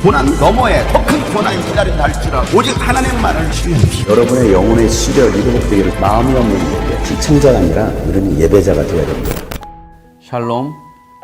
고난 너머에 더 큰 고난이 기다린다 할지라도 오직 하나님만을 신뢰하십시오. 여러분의 영혼의 시력이 회복되기를 마음이 없는 분에게 시청자가 아니라 우리는 예배자가 되어야 됩니다. 샬롬,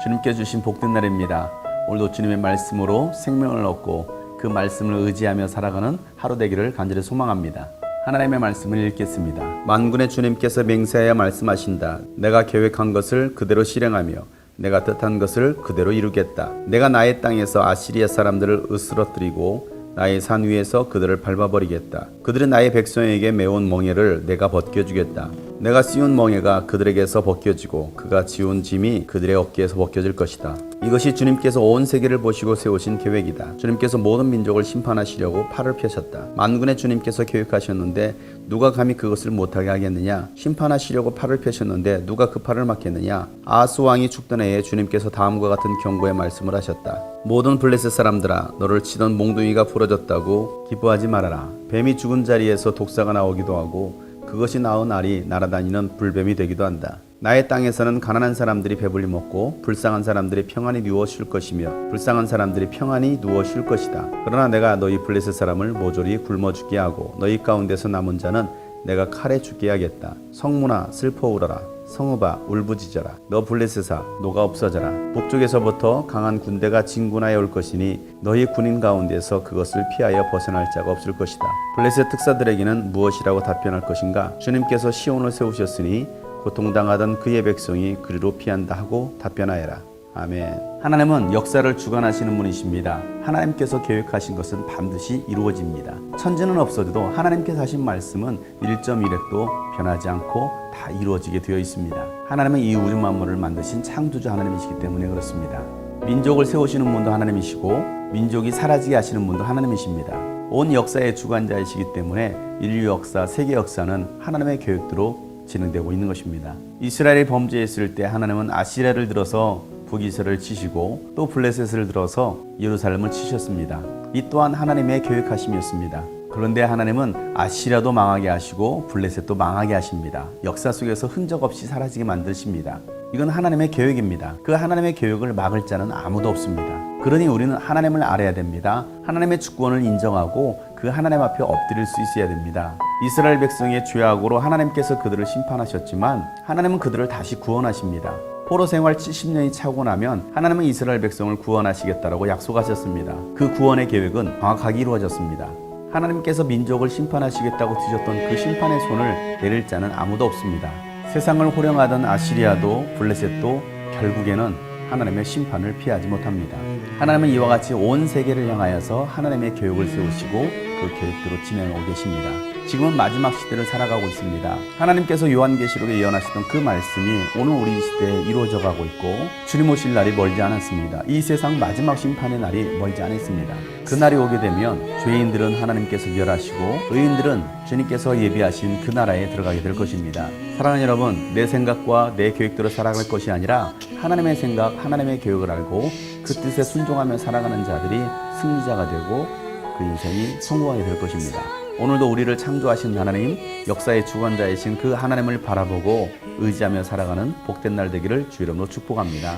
주님께 주신 복된 날입니다. 오늘도 주님의 말씀으로 생명을 얻고 그 말씀을 의지하며 살아가는 하루 되기를 간절히 소망합니다. 하나님의 말씀을 읽겠습니다. 만군의 주님께서 맹세하여 말씀하신다. 내가 계획한 것을 그대로 실행하며 내가 뜻한 것을 그대로 이루겠다. 내가 나의 땅에서 아시리아 사람들을 으스러뜨리고 나의 산 위에서 그들을 밟아버리겠다. 그들은 나의 백성에게 메온 멍에를 내가 벗겨주겠다. 내가 씌운 멍에가 그들에게서 벗겨지고 그가 지운 짐이 그들의 어깨에서 벗겨질 것이다. 이것이 주님께서 온 세계를 보시고 세우신 계획이다. 주님께서 모든 민족을 심판하시려고 팔을 펴셨다. 만군의 주님께서 계획하셨는데 누가 감히 그것을 못하게 하겠느냐? 심판하시려고 팔을 펴셨는데 누가 그 팔을 막겠느냐? 아하스 왕이 죽던 해에 주님께서 다음과 같은 경고의 말씀을 하셨다. 모든 블레셋 사람들아, 너를 치던 몽둥이가 부러졌다고 기뻐하지 말아라. 뱀이 죽은 자리에서 독사가 나오기도 하고 그것이 나온 알이 날아다니는 불뱀이 되기도 한다. 나의 땅에서는 가난한 사람들이 배불리 먹고 불쌍한 사람들이 평안히 누워 쉴 것이며 불쌍한 사람들이 평안히 누워 쉴 것이다. 그러나 내가 너희 블레셋 사람을 모조리 굶어 죽게 하고 너희 가운데서 남은 자는 내가 칼에 죽게 하겠다. 성문아 슬퍼 울어라. 성읍아 울부짖어라. 너 블레셋아 노가 없어져라. 북쪽에서부터 강한 군대가 진군하여 올 것이니 너희 군인 가운데서 그것을 피하여 벗어날 자가 없을 것이다. 블레셋 특사들에게는 무엇이라고 답변할 것인가? 주님께서 시온을 세우셨으니 고통당하던 그의 백성이 그리로 피한다 하고 답변하여라. 아멘. 하나님은 역사를 주관하시는 분이십니다. 하나님께서 계획하신 것은 반드시 이루어집니다. 천지는 없어도 하나님께서 하신 말씀은 1.1획도 변하지 않고 다 이루어지게 되어 있습니다. 하나님은 이 우주 만물을 만드신 창조주 하나님이시기 때문에 그렇습니다. 민족을 세우시는 분도 하나님이시고 민족이 사라지게 하시는 분도 하나님이십니다. 온 역사의 주관자이시기 때문에 인류 역사, 세계 역사는 하나님의 계획대로 진행되고 있는 것입니다. 이스라엘이 범죄했을 때 하나님은 아시리아를 들어서 북이스라엘을 치시고 또 블레셋을 들어서 예루살렘을 치셨습니다. 이 또한 하나님의 계획하심이었습니다. 그런데 하나님은 아시리아도 망하게 하시고 블레셋도 망하게 하십니다. 역사 속에서 흔적 없이 사라지게 만드십니다. 이건 하나님의 계획입니다. 그 하나님의 계획을 막을 자는 아무도 없습니다. 그러니 우리는 하나님을 알아야 됩니다. 하나님의 주권을 인정하고 그 하나님 앞에 엎드릴 수 있어야 됩니다. 이스라엘 백성의 죄악으로 하나님께서 그들을 심판하셨지만 하나님은 그들을 다시 구원하십니다. 포로 생활 70년이 차고 나면 하나님은 이스라엘 백성을 구원하시겠다라고 약속하셨습니다. 그 구원의 계획은 정확하게 이루어졌습니다. 하나님께서 민족을 심판하시겠다고 드셨던 그 심판의 손을 내릴 자는 아무도 없습니다. 세상을 호령하던 아시리아도 블레셋도 결국에는 하나님의 심판을 피하지 못합니다. 하나님은 이와 같이 온 세계를 향하여서 하나님의 계획을 세우시고 그 계획대로 진행하고 계십니다. 지금은 마지막 시대를 살아가고 있습니다. 하나님께서 요한계시록에 예언하시던 그 말씀이 오늘 우리 시대에 이루어져 가고 있고 주님 오실 날이 멀지 않았습니다. 이 세상 마지막 심판의 날이 멀지 않았습니다. 그 날이 오게 되면 죄인들은 하나님께서 멸하시고 의인들은 주님께서 예비하신 그 나라에 들어가게 될 것입니다. 사랑하는 여러분, 내 생각과 내 계획대로 살아갈 것이 아니라 하나님의 생각, 하나님의 계획을 알고 그 뜻에 순종하며 살아가는 자들이 승리자가 되고 그 인생이 성공하게 될 것입니다. 오늘도 우리를 창조하신 하나님, 역사의 주관자이신 그 하나님을 바라보고 의지하며 살아가는 복된 날 되기를 주 이름으로 축복합니다.